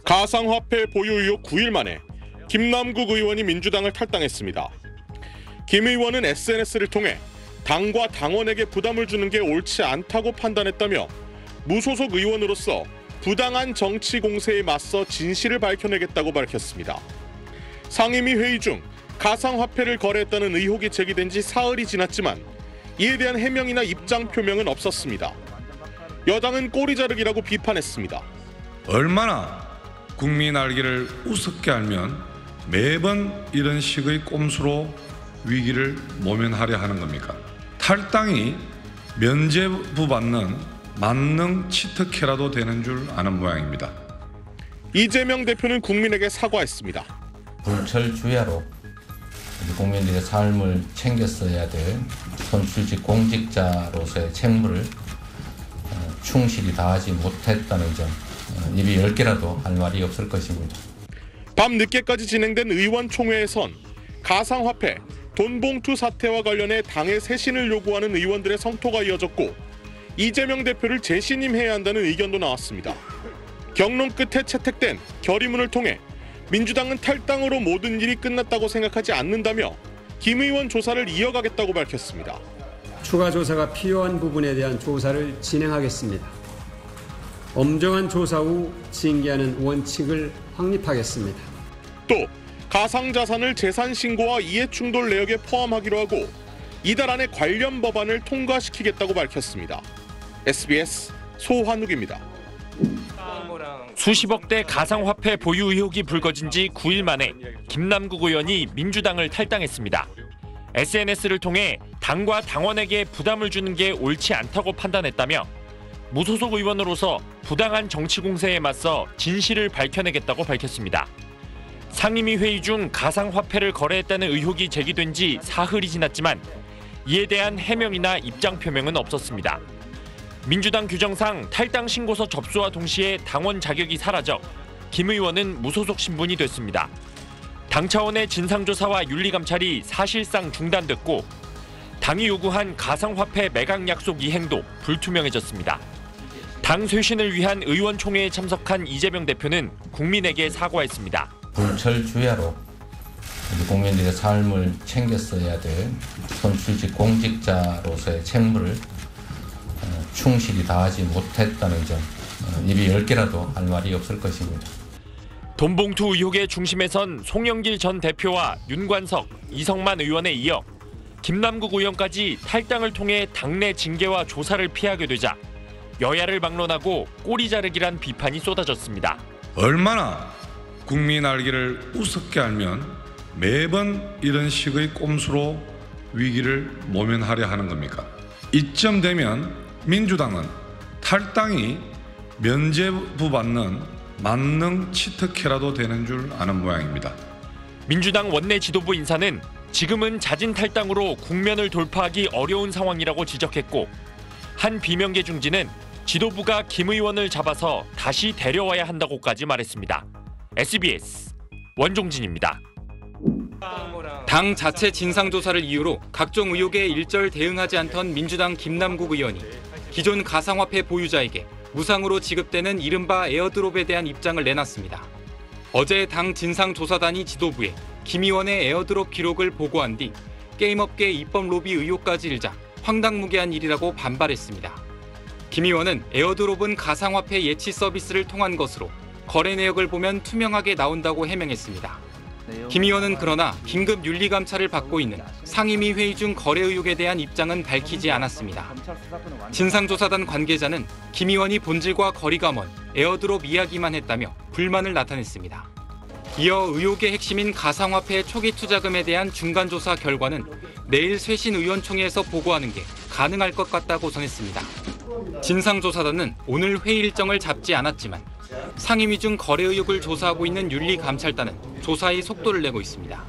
가상화폐 보유 의혹 9일 만에 김남국 의원이 민주당을 탈당했습니다. 김 의원은 SNS를 통해 당과 당원에게 부담을 주는 게 옳지 않다고 판단했다며 무소속 의원으로서 부당한 정치 공세에 맞서 진실을 밝혀내겠다고 밝혔습니다. 상임위 회의 중 가상화폐를 거래했다는 의혹이 제기된 지 사흘이 지났지만 이에 대한 해명이나 입장 표명은 없었습니다. 여당은 꼬리 자르기라고 비판했습니다. 얼마나 국민 알기를 우습게 알면 매번 이런 식의 꼼수로 위기를 모면하려 하는 겁니까? 탈당이 면죄부 받는 만능 치트키라도 되는 줄 아는 모양입니다. 이재명 대표는 국민에게 사과했습니다. 불철주야로 국민들의 삶을 챙겼어야 될 선출직 공직자로서의 책무를 충실히 다하지 못했다는 점, 입이 10개라도 할 말이 없을 것입니다. 밤 늦게까지 진행된 의원총회에선 가상화폐, 돈봉투 사태와 관련해 당의 쇄신을 요구하는 의원들의 성토가 이어졌고 이재명 대표를 재신임해야 한다는 의견도 나왔습니다. 격론 끝에 채택된 결의문을 통해 민주당은 탈당으로 모든 일이 끝났다고 생각하지 않는다며 김 의원 조사를 이어가겠다고 밝혔습니다. 추가 조사가 필요한 부분에 대한 조사를 진행하겠습니다. 엄정한 조사 후 징계하는 원칙을 확립하겠습니다. 또 가상자산을 재산신고와 이해충돌 내역에 포함하기로 하고 이달 안에 관련 법안을 통과시키겠다고 밝혔습니다. SBS 소환욱입니다. 수십억 대 가상화폐 보유 의혹이 불거진 지 9일 만에 김남국 의원이 민주당을 탈당했습니다. SNS를 통해 당과 당원에게 부담을 주는 게 옳지 않다고 판단했다며 무소속 의원으로서 부당한 정치 공세에 맞서 진실을 밝혀내겠다고 밝혔습니다. 상임위 회의 중 가상화폐를 거래했다는 의혹이 제기된 지 사흘이 지났지만 이에 대한 해명이나 입장 표명은 없었습니다. 민주당 규정상 탈당 신고서 접수와 동시에 당원 자격이 사라져 김 의원은 무소속 신분이 됐습니다. 당 차원의 진상조사와 윤리감찰이 사실상 중단됐고 당이 요구한 가상화폐 매각 약속 이행도 불투명해졌습니다. 당 쇄신을 위한 의원총회에 참석한 이재명 대표는 국민에게 사과했습니다. 불철주야로 국민들의 삶을 챙겼어야 될 선출직 공직자로서의 책무를 충실히 다하지 못했다는 점, 입이 10개라도 할 말이 없을 것입니다. 돈봉투 의혹의 중심에선 송영길 전 대표와 윤관석, 이성만 의원에 이어 김남국 의원까지 탈당을 통해 당내 징계와 조사를 피하게 되자 여야를 막론하고 꼬리 자르기란 비판이 쏟아졌습니다. 얼마나 국민 알기를 우습게 알면 매번 이런 식의 꼼수로 위기를 모면하려 하는 겁니까? 이쯤 되면 민주당은 탈당이 면죄부 받는 만능 치트키라도 되는 줄 아는 모양입니다. 민주당 원내 지도부 인사는 지금은 자진 탈당으로 국면을 돌파하기 어려운 상황이라고 지적했고 한 비명계 중진은 지도부가 김 의원을 잡아서 다시 데려와야 한다고까지 말했습니다. SBS 원종진입니다. 당 자체 진상조사를 이유로 각종 의혹에 일절 대응하지 않던 민주당 김남국 의원이 기존 가상화폐 보유자에게 무상으로 지급되는 이른바 에어드롭에 대한 입장을 내놨습니다. 어제 당 진상조사단이 지도부에 김 의원의 에어드롭 기록을 보고한 뒤 게임업계 입법 로비 의혹까지 일자 황당무계한 일이라고 반발했습니다. 김 의원은 에어드롭은 가상화폐 예치 서비스를 통한 것으로 거래 내역을 보면 투명하게 나온다고 해명했습니다. 김 의원은 그러나 긴급 윤리감찰을 받고 있는 상임위 회의 중 거래 의혹에 대한 입장은 밝히지 않았습니다. 진상조사단 관계자는 김 의원이 본질과 거리가 먼 에어드롭 이야기만 했다며 불만을 나타냈습니다. 이어 의혹의 핵심인 가상화폐 초기 투자금에 대한 중간조사 결과는 내일 쇄신 의원총회에서 보고하는 게 가능할 것 같다고 전했습니다. 진상조사단은 오늘 회의 일정을 잡지 않았지만 상임위 중 거래 의혹을 조사하고 있는 윤리감찰단은 조사의 속도를 내고 있습니다.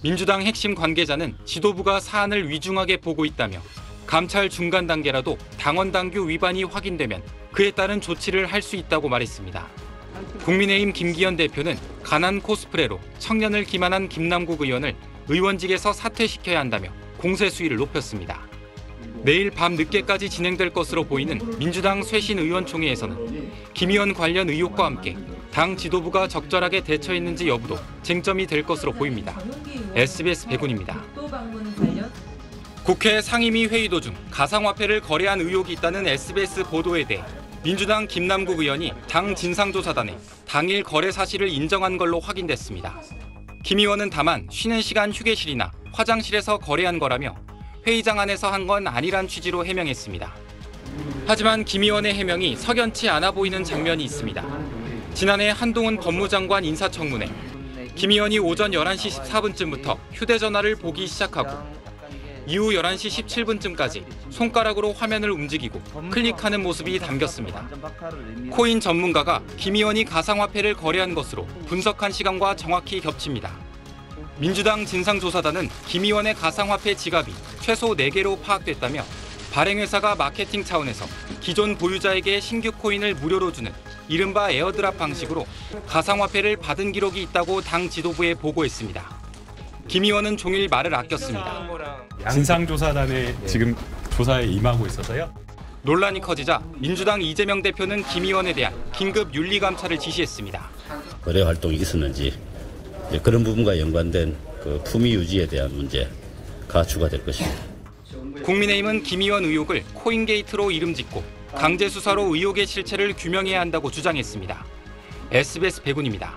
민주당 핵심 관계자는 지도부가 사안을 위중하게 보고 있다며 감찰 중간 단계라도 당원 당규 위반이 확인되면 그에 따른 조치를 할 수 있다고 말했습니다. 국민의힘 김기현 대표는 가난 코스프레로 청년을 기만한 김남국 의원을 의원직에서 사퇴시켜야 한다며 공세 수위를 높였습니다. 내일 밤 늦게까지 진행될 것으로 보이는 민주당 쇄신 의원총회에서는 김 의원 관련 의혹과 함께 당 지도부가 적절하게 대처했는지 여부도 쟁점이 될 것으로 보입니다. SBS 백운입니다. 국회 상임위 회의 도중 가상화폐를 거래한 의혹이 있다는 SBS 보도에 대해 민주당 김남국 의원이 당 진상조사단에 당일 거래 사실을 인정한 걸로 확인됐습니다. 김 의원은 다만 쉬는 시간 휴게실이나 화장실에서 거래한 거라며 회의장 안에서 한 건 아니란 취지로 해명했습니다. 하지만 김 의원의 해명이 석연치 않아 보이는 장면이 있습니다. 지난해 한동훈 법무장관 인사청문회, 김 의원이 오전 11시 14분쯤부터 휴대전화를 보기 시작하고 이후 11시 17분쯤까지 손가락으로 화면을 움직이고 클릭하는 모습이 담겼습니다. 코인 전문가가 김 의원이 가상화폐를 거래한 것으로 분석한 시간과 정확히 겹칩니다. 민주당 진상조사단은 김 의원의 가상화폐 지갑이 최소 4개로 파악됐다며 발행회사가 마케팅 차원에서 기존 보유자에게 신규 코인을 무료로 주는 이른바 에어드랍 방식으로 가상화폐를 받은 기록이 있다고 당 지도부에 보고했습니다. 김 의원은 종일 말을 아꼈습니다. 진상조사단에 지금 조사에 임하고 있어서요. 논란이 커지자 민주당 이재명 대표는 김 의원에 대한 긴급 윤리감찰을 지시했습니다. 거래 활동이 있었는지 그런 부분과 연관된 그 품위 유지에 대한 문제가 추가될 것입니다. 국민의힘은 김 의원 의혹을 코인게이트로 이름 짓고 강제 수사로 의혹의 실체를 규명해야 한다고 주장했습니다. SBS 백운입니다.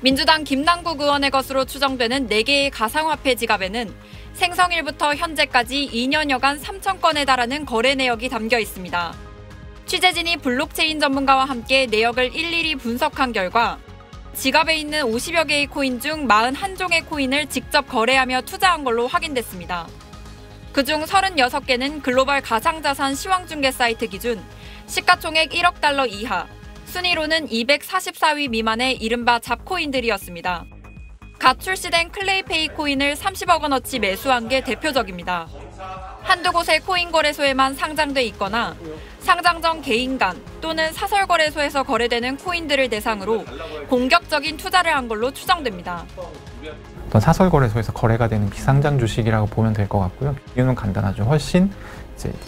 민주당 김남국 의원의 것으로 추정되는 4개의 가상화폐 지갑에는 생성일부터 현재까지 2년여간 3,000건에 달하는 거래 내역이 담겨 있습니다. 취재진이 블록체인 전문가와 함께 내역을 일일이 분석한 결과 지갑에 있는 50여 개의 코인 중 41종의 코인을 직접 거래하며 투자한 걸로 확인됐습니다. 그중 36개는 글로벌 가상자산 시황중개 사이트 기준 시가총액 1억 달러 이하, 순위로는 244위 미만의 이른바 잡코인들이었습니다. 갓 출시된 클레이페이 코인을 30억 원어치 매수한 게 대표적입니다. 한두 곳의 코인 거래소에만 상장돼 있거나 상장 전 개인 간 또는 사설 거래소에서 거래되는 코인들을 대상으로 공격적인 투자를 한 걸로 추정됩니다. 어떤 사설 거래소에서 거래가 되는 비상장 주식이라고 보면 될 것 같고요. 이유는 간단하죠. 훨씬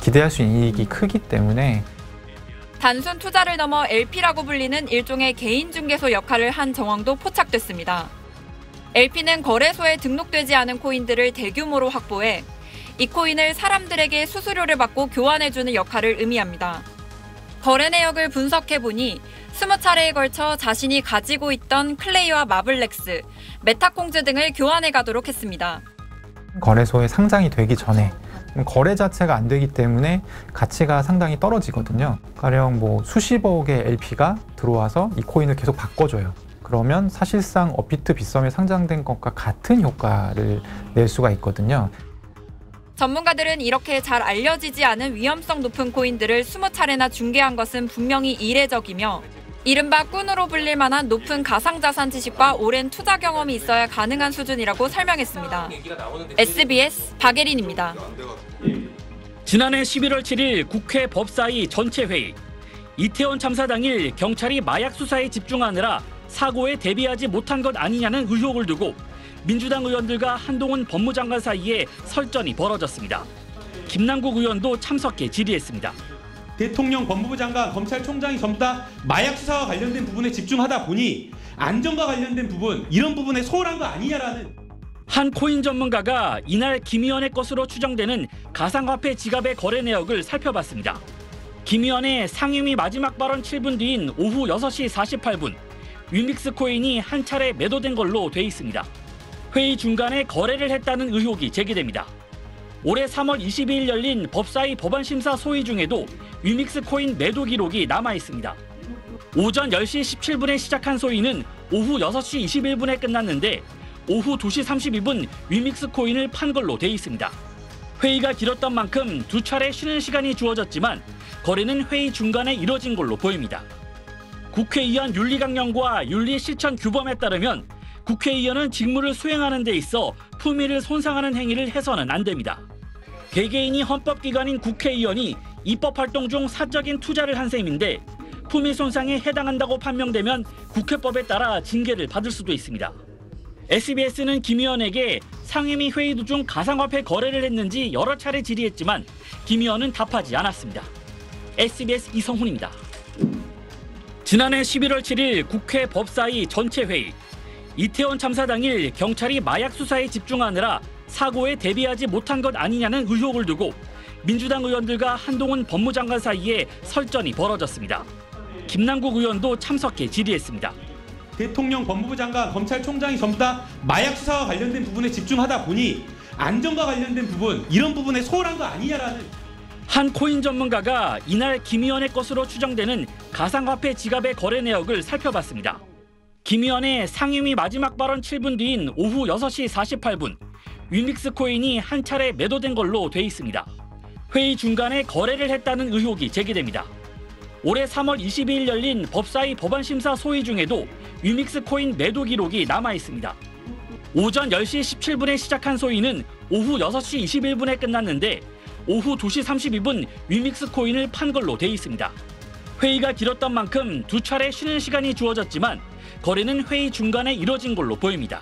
기대할 수 있는 이익이 크기 때문에 단순 투자를 넘어 LP라고 불리는 일종의 개인 중개소 역할을 한 정황도 포착됐습니다. LP는 거래소에 등록되지 않은 코인들을 대규모로 확보해 이 코인을 사람들에게 수수료를 받고 교환해주는 역할을 의미합니다. 거래 내역을 분석해보니 20차례에 걸쳐 자신이 가지고 있던 클레이와 마블렉스, 메타콩즈 등을 교환해 가도록 했습니다. 거래소에 상장이 되기 전에 거래 자체가 안 되기 때문에 가치가 상당히 떨어지거든요. 가령 수십억의 LP가 들어와서 이 코인을 계속 바꿔줘요. 그러면 사실상 업비트 빗썸에 상장된 것과 같은 효과를 낼 수가 있거든요. 전문가들은 이렇게 잘 알려지지 않은 위험성 높은 코인들을 20차례나 중개한 것은 분명히 이례적이며 이른바 꾼으로 불릴 만한 높은 가상자산 지식과 오랜 투자 경험이 있어야 가능한 수준이라고 설명했습니다. SBS 박예린입니다. 지난해 11월 7일 국회 법사위 전체 회의. 이태원 참사 당일 경찰이 마약 수사에 집중하느라 사고에 대비하지 못한 것 아니냐는 의혹을 두고 민주당 의원들과 한동훈 법무장관 사이에 설전이 벌어졌습니다. 김남국 의원도 참석해 질의했습니다. 대통령, 법무부 장관, 검찰총장이 전부 다 마약 수사와 관련된 부분에 집중하다 보니 안전과 관련된 부분, 이런 부분에 소홀한 거 아니냐라는. 한 코인 전문가가 이날 김 의원의 것으로 추정되는 가상화폐 지갑의 거래 내역을 살펴봤습니다. 김 의원의 상임위 마지막 발언 7분 뒤인 오후 6시 48분, 위믹스 코인이 한 차례 매도된 걸로 돼 있습니다. 회의 중간에 거래를 했다는 의혹이 제기됩니다. 올해 3월 22일 열린 법사위 법안심사 소위 중에도 위믹스 코인 매도 기록이 남아 있습니다. 오전 10시 17분에 시작한 소위는 오후 6시 21분에 끝났는데 오후 2시 32분 위믹스 코인을 판 걸로 돼 있습니다. 회의가 길었던 만큼 2차례 쉬는 시간이 주어졌지만 거래는 회의 중간에 이뤄진 걸로 보입니다. 국회의원 윤리강령과 윤리실천 규범에 따르면 국회의원은 직무를 수행하는 데 있어 품위를 손상하는 행위를 해서는 안 됩니다. 개개인이 헌법기관인 국회의원이 입법활동 중 사적인 투자를 한 셈인데 품위 손상에 해당한다고 판명되면 국회법에 따라 징계를 받을 수도 있습니다. SBS는 김 의원에게 상임위 회의 도중 가상화폐 거래를 했는지 여러 차례 질의했지만 김 의원은 답하지 않았습니다. SBS 이성훈입니다. 지난해 11월 7일 국회 법사위 전체 회의. 이태원 참사 당일 경찰이 마약 수사에 집중하느라 사고에 대비하지 못한 것 아니냐는 의혹을 두고 민주당 의원들과 한동훈 법무장관 사이에 설전이 벌어졌습니다. 김남국 의원도 참석해 질의했습니다. 대통령, 법무부 장관, 검찰총장이 전부 다 마약 수사와 관련된 부분에 집중하다 보니 안전과 관련된 부분, 이런 부분에 소홀한 거 아니냐라는. 한 코인 전문가가 이날 김 의원의 것으로 추정되는 가상화폐 지갑의 거래 내역을 살펴봤습니다. 김 의원의 상임위 마지막 발언 7분 뒤인 오후 6시 48분, 위믹스 코인이 한 차례 매도된 걸로 돼 있습니다. 회의 중간에 거래를 했다는 의혹이 제기됩니다. 올해 3월 22일 열린 법사위 법안심사 소위 중에도 위믹스 코인 매도 기록이 남아 있습니다. 오전 10시 17분에 시작한 소위는 오후 6시 21분에 끝났는데 오후 2시 32분 위믹스 코인을 판 걸로 돼 있습니다. 회의가 길었던 만큼 두 차례 쉬는 시간이 주어졌지만 거래는 회의 중간에 이뤄진 걸로 보입니다.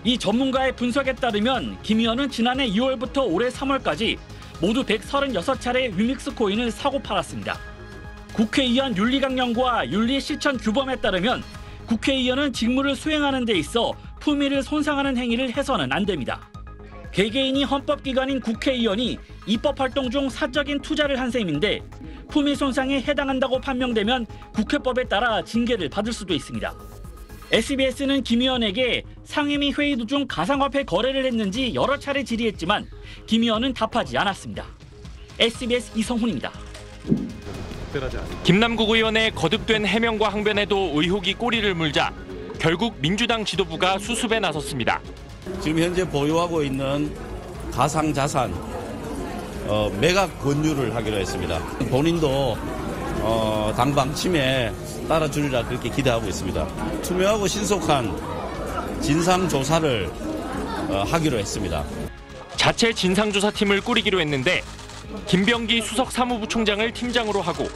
이 전문가의 분석에 따르면 김 의원은 지난해 2월부터 올해 3월까지 모두 136차례 위믹스 코인을 사고 팔았습니다. 국회의원 윤리강령과 윤리실천규범에 따르면 국회의원은 직무를 수행하는 데 있어 품위를 손상하는 행위를 해서는 안 됩니다. 개개인이 헌법기관인 국회의원이 입법활동 중 사적인 투자를 한 셈인데 품위 손상에 해당한다고 판명되면 국회법에 따라 징계를 받을 수도 있습니다. SBS는 김 의원에게 상임위 회의 도중 가상화폐 거래를 했는지 여러 차례 질의했지만 김 의원은 답하지 않았습니다. SBS 이성훈입니다. 김남국 의원의 거듭된 해명과 항변에도 의혹이 꼬리를 물자 결국 민주당 지도부가 수습에 나섰습니다. 지금 현재 보유하고 있는 가상자산 매각 권유를 하기로 했습니다. 본인도 당 방침에 따라주리라 그렇게 기대하고 있습니다. 투명하고 신속한 진상조사를 하기로 했습니다. 자체 진상조사팀을 꾸리기로 했는데 김병기 수석 사무부총장을 팀장으로 하고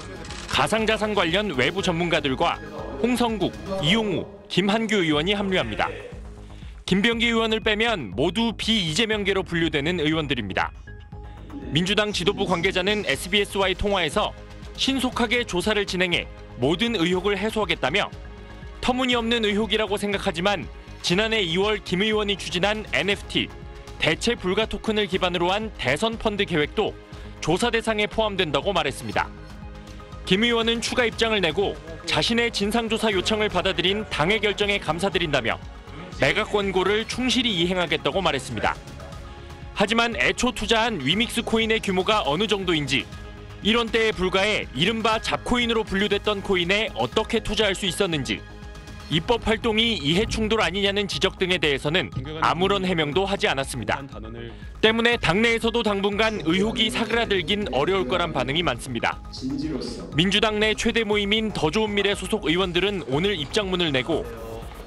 가상자산 관련 외부 전문가들과 홍성국, 이용우, 김한규 의원이 합류합니다. 김병기 의원을 빼면 모두 비이재명계로 분류되는 의원들입니다. 민주당 지도부 관계자는 SBS와의 통화에서 신속하게 조사를 진행해 모든 의혹을 해소하겠다며 터무니없는 의혹이라고 생각하지만 지난해 2월 김 의원이 추진한 NFT, 대체 불가 토큰을 기반으로 한 대선 펀드 계획도 조사 대상에 포함된다고 말했습니다. 김 의원은 추가 입장을 내고 자신의 진상조사 요청을 받아들인 당의 결정에 감사드린다며 매각 권고를 충실히 이행하겠다고 말했습니다. 하지만 애초 투자한 위믹스 코인의 규모가 어느 정도인지, 이런 때에 불과해 이른바 잡코인으로 분류됐던 코인에 어떻게 투자할 수 있었는지, 입법 활동이 이해충돌 아니냐는 지적 등에 대해서는 아무런 해명도 하지 않았습니다. 때문에 당내에서도 당분간 의혹이 사그라들긴 어려울 거란 반응이 많습니다. 민주당 내 최대 모임인 더 좋은 미래 소속 의원들은 오늘 입장문을 내고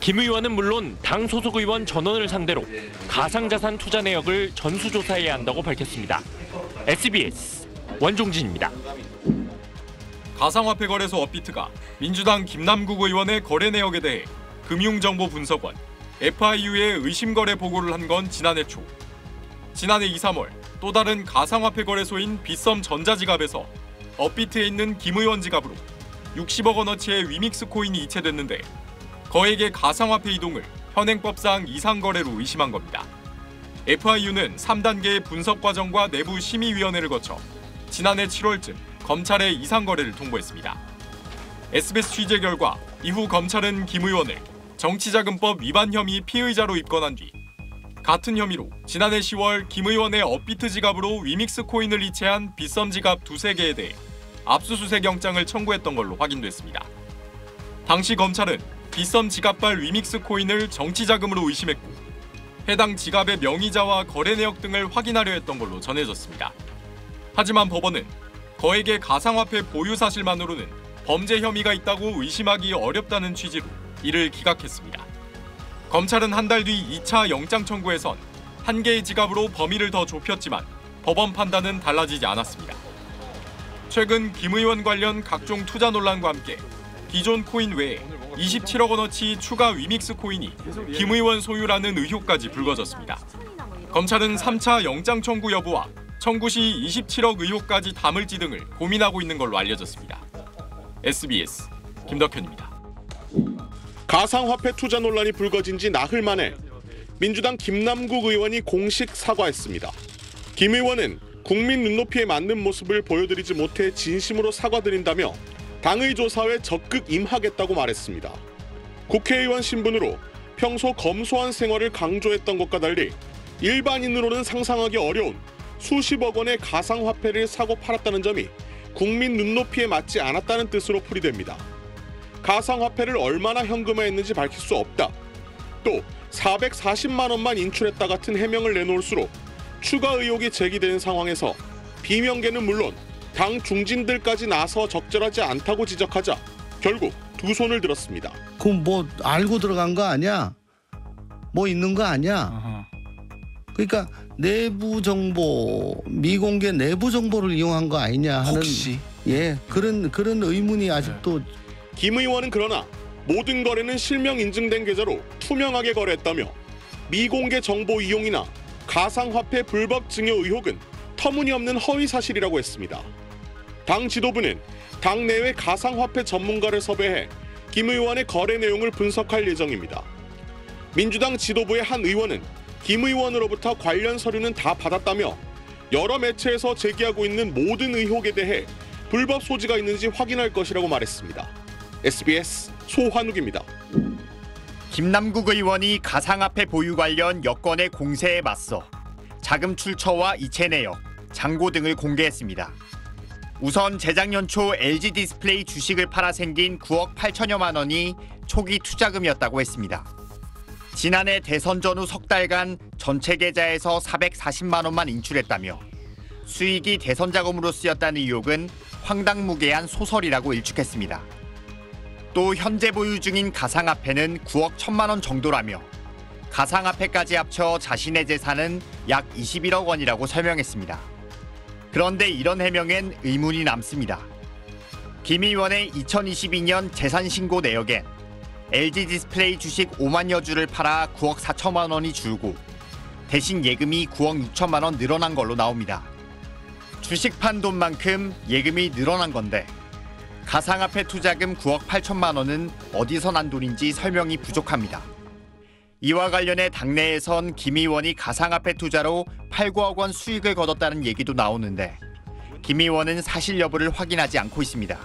김 의원은 물론 당 소속 의원 전원을 상대로 가상자산 투자 내역을 전수조사해야 한다고 밝혔습니다. SBS 원종진입니다. 가상화폐 거래소 업비트가 민주당 김남국 의원의 거래 내역에 대해 금융정보분석원 FIU에 의심거래 보고를 한 건 지난해 초. 지난해 2, 3월 또 다른 가상화폐 거래소인 빗썸 전자지갑에서 업비트에 있는 김 의원 지갑으로 60억 원어치의 위믹스 코인이 이체됐는데 거액의 가상화폐 이동을 현행법상 이상거래로 의심한 겁니다. FIU는 3단계의 분석 과정과 내부 심의위원회를 거쳐 지난해 7월쯤 검찰에 이상거래를 통보했습니다. SBS 취재 결과 이후 검찰은 김 의원을 정치자금법 위반 혐의 피의자로 입건한 뒤 같은 혐의로 지난해 10월 김 의원의 업비트 지갑으로 위믹스 코인을 이체한 빗썸 지갑 두세 개에 대해 압수수색 영장을 청구했던 걸로 확인됐습니다. 당시 검찰은 빗썸 지갑발 위믹스 코인을 정치자금으로 의심했고 해당 지갑의 명의자와 거래 내역 등을 확인하려 했던 걸로 전해졌습니다. 하지만 법원은 거액의 가상화폐 보유 사실만으로는 범죄 혐의가 있다고 의심하기 어렵다는 취지로 이를 기각했습니다. 검찰은 한 달 뒤 2차 영장 청구에선 한 개의 지갑으로 범위를 더 좁혔지만 법원 판단은 달라지지 않았습니다. 최근 김 의원 관련 각종 투자 논란과 함께 기존 코인 외에 27억 원어치 추가 위믹스 코인이 김 의원 소유라는 의혹까지 불거졌습니다. 검찰은 3차 영장 청구 여부와 청구 시 27억 의혹까지 담을지 등을 고민하고 있는 걸로 알려졌습니다. SBS 김덕현입니다. 가상화폐 투자 논란이 불거진 지 나흘 만에 민주당 김남국 의원이 공식 사과했습니다. 김 의원은 국민 눈높이에 맞는 모습을 보여드리지 못해 진심으로 사과드린다며 당의 조사에 적극 임하겠다고 말했습니다. 국회의원 신분으로 평소 검소한 생활을 강조했던 것과 달리 일반인으로는 상상하기 어려운 수십억 원의 가상화폐를 사고 팔았다는 점이 국민 눈높이에 맞지 않았다는 뜻으로 풀이됩니다. 가상화폐를 얼마나 현금화했는지 밝힐 수 없다. 또 440만 원만 인출했다 같은 해명을 내놓을수록 추가 의혹이 제기되는 상황에서 비명계는 물론 당 중진들까지 나서 적절하지 않다고 지적하자 결국 두 손을 들었습니다. 그럼 뭐 알고 들어간 거 아니야? 뭐 있는 거 아니야? 그러니까 내부 정보, 미공개 내부 정보를 이용한 거 아니냐 하는 혹시? 그런 의문이 아직도. 김 의원은 그러나 모든 거래는 실명 인증된 계좌로 투명하게 거래했다며 미공개 정보 이용이나 가상화폐 불법 증여 의혹은 터무니없는 허위 사실이라고 했습니다. 당 지도부는 당내외 가상화폐 전문가를 섭외해 김 의원의 거래 내용을 분석할 예정입니다. 민주당 지도부의 한 의원은 김 의원으로부터 관련 서류는 다 받았다며 여러 매체에서 제기하고 있는 모든 의혹에 대해 불법 소지가 있는지 확인할 것이라고 말했습니다. SBS 소환욱입니다. 김남국 의원이 가상화폐 보유 관련 여건의 공세에 맞서 자금 출처와 이체 내역, 잔고 등을 공개했습니다. 우선 재작년 초 LG 디스플레이 주식을 팔아 생긴 9억 8천여만 원이 초기 투자금이었다고 했습니다. 지난해 대선 전후 석 달간 전체 계좌에서 440만 원만 인출했다며 수익이 대선 자금으로 쓰였다는 의혹은 황당무계한 소설이라고 일축했습니다. 또 현재 보유 중인 가상화폐는 9억 1천만 원 정도라며 가상화폐까지 합쳐 자신의 재산은 약 21억 원이라고 설명했습니다. 그런데 이런 해명엔 의문이 남습니다. 김 의원의 2022년 재산신고 내역엔 LG 디스플레이 주식 5만여 주를 팔아 9억 4천만 원이 줄고 대신 예금이 9억 6천만 원 늘어난 걸로 나옵니다. 주식 판 돈만큼 예금이 늘어난 건데 가상화폐 투자금 9억 8천만 원은 어디서 난 돈인지 설명이 부족합니다. 이와 관련해 당내에선 김 의원이 가상화폐 투자로 8, 9억 원 수익을 거뒀다는 얘기도 나오는데 김 의원은 사실 여부를 확인하지 않고 있습니다.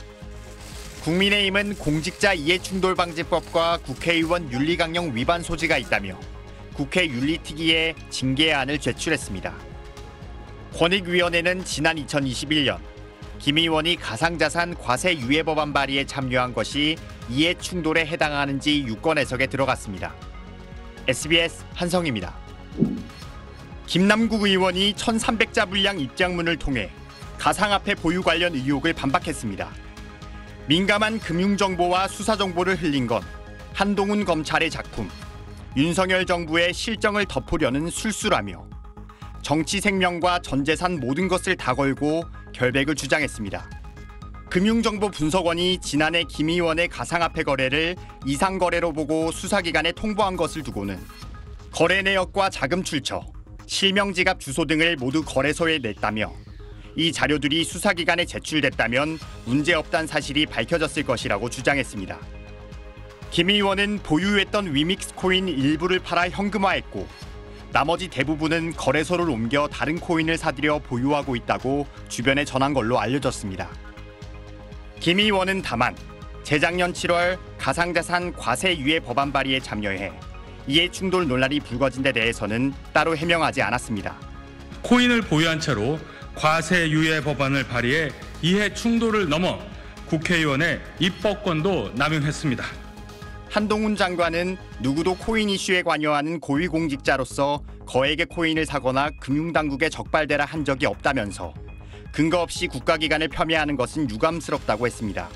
국민의힘은 공직자 이해충돌방지법과 국회의원 윤리강령 위반 소지가 있다며 국회 윤리특위에 징계안을 제출했습니다. 권익위원회는 지난 2021년 김 의원이 가상자산 과세 유예 법안 발의에 참여한 것이 이해충돌에 해당하는지 유권 해석에 들어갔습니다. SBS 한성입니다. 김남국 의원이 1,300자 분량 입장문을 통해 가상화폐 보유 관련 의혹을 반박했습니다. 민감한 금융정보와 수사정보를 흘린 건 한동훈 검찰의 작품, 윤석열 정부의 실정을 덮으려는 술수라며 정치 생명과 전 재산 모든 것을 다 걸고 결백을 주장했습니다. 금융정보분석원이 지난해 김 의원의 가상화폐 거래를 이상거래로 보고 수사기관에 통보한 것을 두고는 거래 내역과 자금 출처, 실명지갑 주소 등을 모두 거래소에 냈다며 이 자료들이 수사기관에 제출됐다면 문제없다는 사실이 밝혀졌을 것이라고 주장했습니다. 김 의원은 보유했던 위믹스 코인 일부를 팔아 현금화했고 나머지 대부분은 거래소를 옮겨 다른 코인을 사들여 보유하고 있다고 주변에 전한 걸로 알려졌습니다. 김 의원은 다만 재작년 7월 가상자산 과세 유예 법안 발의에 참여해 이해충돌 논란이 불거진 데 대해서는 따로 해명하지 않았습니다. 코인을 보유한 채로 과세 유예 법안을 발의해 이해충돌을 넘어 국회의원의 입법권도 남용했습니다. 한동훈 장관은 누구도 코인 이슈에 관여하는 고위공직자로서 거액의 코인을 사거나 금융당국에 적발되라 한 적이 없다면서 근거 없이 국가기관을 폄훼하는 것은 유감스럽다고 했습니다.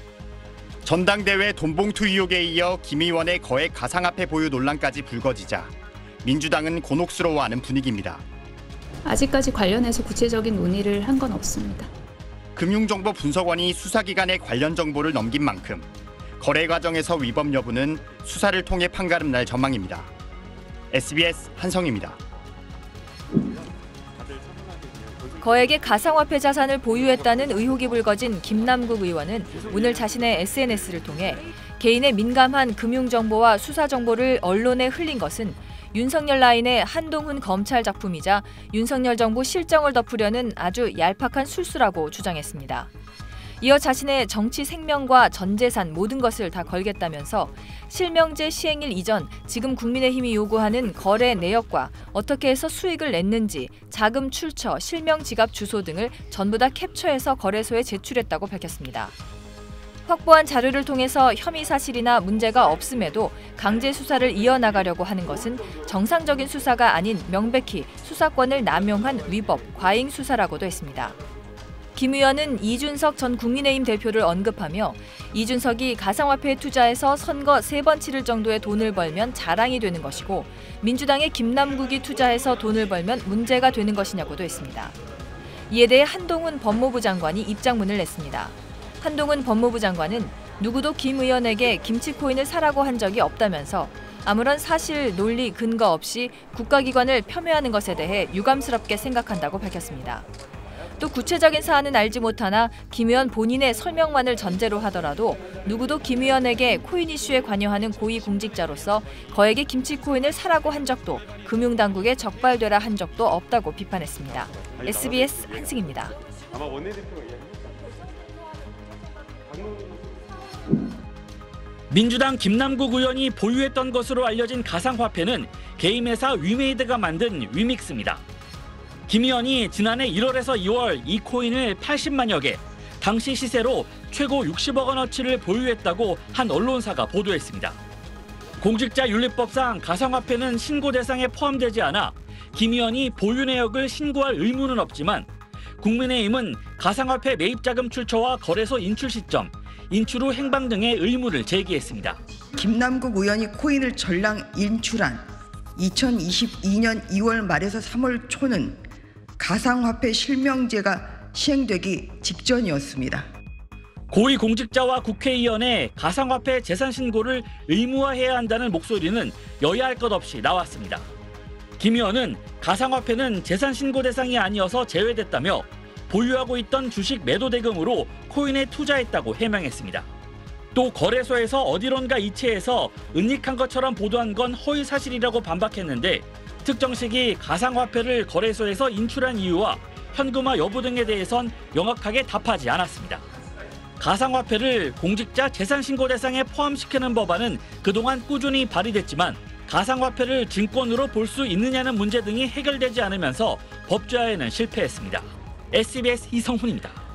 전당대회 돈봉투 의혹에 이어 김 의원의 거액 가상화폐 보유 논란까지 불거지자 민주당은 곤혹스러워하는 분위기입니다. 아직까지 관련해서 구체적인 논의를 한 건 없습니다. 금융정보분석원이 수사기관에 관련 정보를 넘긴 만큼 거래 과정에서 위법 여부는 수사를 통해 판가름 날 전망입니다. SBS 한성입니다. 거액의 가상화폐 자산을 보유했다는 의혹이 불거진 김남국 의원은 오늘 자신의 SNS를 통해 개인의 민감한 금융정보와 수사정보를 언론에 흘린 것은 윤석열 라인의 한동훈 검찰 작품이자 윤석열 정부 실정을 덮으려는 아주 얄팍한 술수라고 주장했습니다. 이어 자신의 정치 생명과 전 재산 모든 것을 다 걸겠다면서 실명제 시행일 이전 지금 국민의힘이 요구하는 거래 내역과 어떻게 해서 수익을 냈는지 자금 출처, 실명 지갑 주소 등을 전부 다 캡처해서 거래소에 제출했다고 밝혔습니다. 확보한 자료를 통해서 혐의 사실이나 문제가 없음에도 강제 수사를 이어나가려고 하는 것은 정상적인 수사가 아닌 명백히 수사권을 남용한 위법, 과잉 수사라고도 했습니다. 김 의원은 이준석 전 국민의힘 대표를 언급하며 이준석이 가상화폐에 투자해서 선거 3번 치를 정도의 돈을 벌면 자랑이 되는 것이고 민주당의 김남국이 투자해서 돈을 벌면 문제가 되는 것이냐고도 했습니다. 이에 대해 한동훈 법무부 장관이 입장문을 냈습니다. 한동훈 법무부 장관은 누구도 김 의원에게 김치코인을 사라고 한 적이 없다면서 아무런 사실, 논리, 근거 없이 국가기관을 폄훼하는 것에 대해 유감스럽게 생각한다고 밝혔습니다. 또 구체적인 사안은 알지 못하나 김 의원 본인의 설명만을 전제로 하더라도 누구도 김 의원에게 코인 이슈에 관여하는 고위공직자로서 거액의 김치코인을 사라고 한 적도 금융당국에 적발되라 한 적도 없다고 비판했습니다. SBS 한승입니다. 민주당 김남국 의원이 보유했던 것으로 알려진 가상화폐는 게임회사 위메이드가 만든 위믹스입니다. 김 의원이 지난해 1월에서 2월 이 코인을 80만여 개, 당시 시세로 최고 60억 원어치를 보유했다고 한 언론사가 보도했습니다. 공직자윤리법상 가상화폐는 신고 대상에 포함되지 않아 김 의원이 보유 내역을 신고할 의무는 없지만 국민의힘은 가상화폐 매입자금 출처와 거래소 인출 시점, 인출 후 행방 등의 의무를 제기했습니다. 김남국 의원이 코인을 전량 인출한 2022년 2월 말에서 3월 초는 가상화폐 실명제가 시행되기 직전이었습니다. 고위공직자와 국회의원의 가상화폐 재산 신고를 의무화해야 한다는 목소리는 여야 할 것 없이 나왔습니다. 김 의원은 가상화폐는 재산 신고 대상이 아니어서 제외됐다며 보유하고 있던 주식 매도 대금으로 코인에 투자했다고 해명했습니다. 또 거래소에서 어디론가 이체해서 은닉한 것처럼 보도한 건 허위 사실이라고 반박했는데 특정식이 가상화폐를 거래소에서 인출한 이유와 현금화 여부 등에 대해선 명확하게 답하지 않았습니다. 가상화폐를 공직자 재산신고 대상에 포함시키는 법안은 그동안 꾸준히 발의됐지만 가상화폐를 증권으로 볼 수 있느냐는 문제 등이 해결되지 않으면서 법제화에는 실패했습니다. SBS 이성훈입니다.